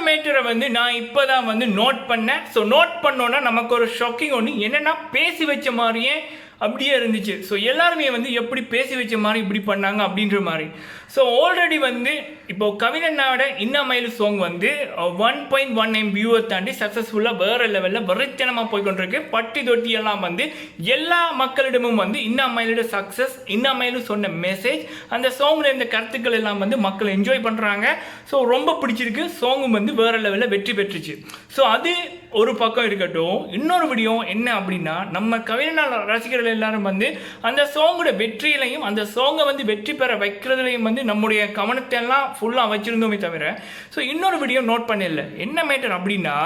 மேட்டரை வந்து நான் இப்போ தான் வந்து நோட் பண்ணேன். ஸோ நோட் பண்ணோன்னா நமக்கு ஒரு ஷாக்கிங் ஒன்று என்னென்னா பேசி வச்ச மாதிரியே அப்படியே இருந்துச்சு. ஸோ எல்லாருமே வந்து எப்படி பேசி வச்ச மாதிரி இப்படி பண்ணாங்க அப்படின்ற மாதிரி. ஸோ ஆல்ரெடி வந்து இப்போ கவினண்ணாவோட இன்ன மயில் சாங் வந்து 1.1 M வியூவர் தாண்டி சக்ஸஸ்ஃபுல்லாக வேறு லெவலில் வெறித்தனமாக போய்கொண்டிருக்கு. பட்டி தொட்டி எல்லாம் வந்து எல்லா மக்களிடமும் வந்து இன்ன மயிலோட சக்ஸஸ், இன்ன மயிலும் சொன்ன மெசேஜ், அந்த சாங்கில் இருந்த கருத்துக்கள் எல்லாம் வந்து மக்கள் என்ஜாய் பண்ணுறாங்க. ஸோ ரொம்ப பிடிச்சிருக்கு. சாங்கும் வந்து வேறு லெவலில் வெற்றி பெற்றுச்சு. ஸோ அது ஒரு பக்கம் இருக்கட்டும். இன்னொரு வீடியோ என்ன அப்படின்னா, நம்ம கவினண்ணா ரசிகர்கள் எல்லாரும் வந்து அந்த சாங்கோட வெற்றியிலையும் அந்த சாங்கை வந்து வெற்றி பெற வைக்கிறதுலையும் வந்து நம்முடைய கவனத்தை எல்லாம் ஃபுல்லாக வச்சுருந்தோமே தவிர ஸோ இன்னொரு வீடியோ நோட் பண்ணல. என்ன மேட்டர் அப்படின்னா,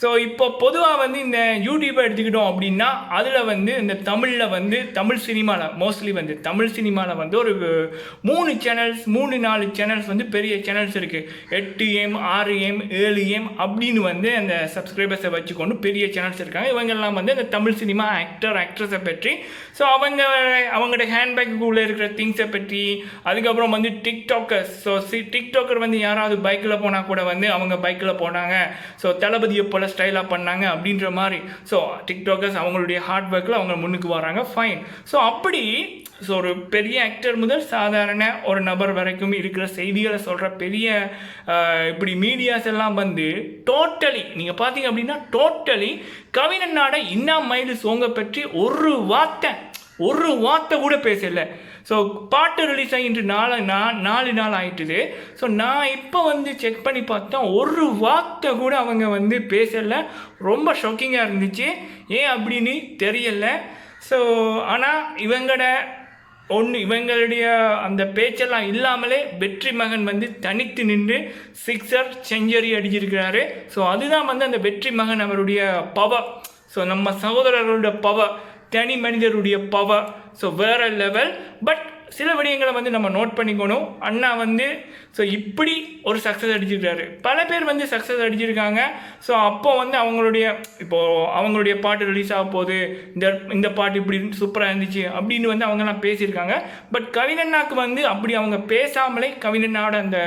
ஸோ இப்போ பொதுவாக வந்து இந்த யூடியூப்பை எடுத்துக்கிட்டோம் அப்படின்னா அதில் வந்து இந்த தமிழில் வந்து தமிழ் சினிமாவில் மோஸ்ட்லி வந்து தமிழ் சினிமாவில் வந்து ஒரு 3 சேனல்ஸ் 3-4 சேனல்ஸ் வந்து பெரிய சேனல்ஸ் இருக்குது. 8M 6M 7M அப்படின்னு வந்து அந்த சப்ஸ்கிரைபர்ஸை வச்சுக்கொண்டு பெரிய சேனல்ஸ் இருக்காங்க. இவங்கெல்லாம் வந்து அந்த தமிழ் சினிமா ஆக்ட்ரஸை பற்றி, ஸோ அவங்களோட ஹேண்ட்பேக்குள்ளே இருக்கிற திங்ஸை பற்றி, அதுக்கப்புறம் வந்து டிக்டாக்கர்ஸ். ஸோ டிக்டாக்கர் வந்து யாராவது பைக்கில் போனால் கூட வந்து அவங்க பைக்கில் போனாங்க, ஸோ தளபதியை போல ஸ்டைலாக பண்ணாங்க அப்படின்ற மாதிரி. ஸோ டிக்டாக்கர்ஸ் அவங்களுடைய ஹார்ட் ஒர்க்கில் அவங்க முன்னுக்கு வராங்க, ஃபைன். ஸோ அப்படி ஸோ ஒரு பெரிய ஆக்டர் முதல் சாதாரண ஒரு நபர் வரைக்கும் இருக்கிற செய்திகளை சொல்கிற பெரிய இப்படி மீடியாஸ் எல்லாம் வந்து டோட்டலி நீங்கள் பார்த்தீங்க அப்படின்னா டோட்டலி கவினண்ணாட இன்ன மயில் சோங்கை பற்றி ஒரு வார்த்தை கூட பேசல. ஸோ பாட்டு ரிலீஸ் ஆகி இன்று 4 நாள் ஆகிட்டுது. ஸோ நான் இப்போ வந்து செக் பண்ணி பார்த்தா ஒரு வார்த்தை கூட அவங்க வந்து பேசலை. ரொம்ப ஷாக்கிங்காக இருந்துச்சு. ஏன் அப்படின்னு தெரியலை. ஸோ ஆனால் இவங்களுடைய அந்த பேச்செல்லாம் இல்லாமலே வெற்றி மகன் வந்து தனித்து நின்று 6 செஞ்சுரி அடிச்சிருக்கிறாரு. ஸோ அதுதான் வந்து அந்த வெற்றி மகன் அவருடைய பவர். ஸோ நம்ம சகோதரர்களுடைய பவர், தனி மனிதருடைய பவர். ஸோ வேறு லெவல். பட் சில விடயங்களை வந்து நம்ம நோட் பண்ணிக்கணும். அண்ணா வந்து ஸோ இப்படி ஒரு சக்ஸஸ் அடிச்சிருக்காரு. பல பேர் வந்து சக்ஸஸ் அடிச்சிருக்காங்க. ஸோ அப்போ வந்து அவங்களுடைய பாட்டு ரிலீஸ் ஆக போகுது, இந்த பாட்டு இப்படி சூப்பராக இருந்துச்சு அப்படின்னு வந்து அவங்கெல்லாம் பேசியிருக்காங்க. பட் கவினண்ணாக்கு வந்து அப்படி அவங்க பேசாமலே கவினண்ணாவோட அந்த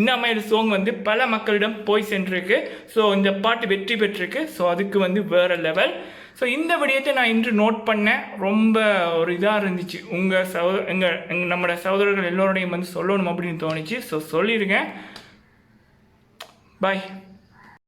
இன்ன மயில் சாங் வந்து பல மக்களிடம் போய் சென்றிருக்கு. ஸோ இந்த பாட்டு வெற்றி பெற்றிருக்கு. ஸோ அதுக்கு வந்து வேறு லெவல். ஸோ இந்த விடயத்தை நான் இன்று நோட் பண்ணேன். ரொம்ப ஒரு இதாக இருந்துச்சு. நம்மளோட சகோதரர்கள் எல்லோருடையும் வந்து சொல்லணும் அப்படின்னு தோணுச்சு. ஸோ சொல்லியிருக்கேன். பாய்.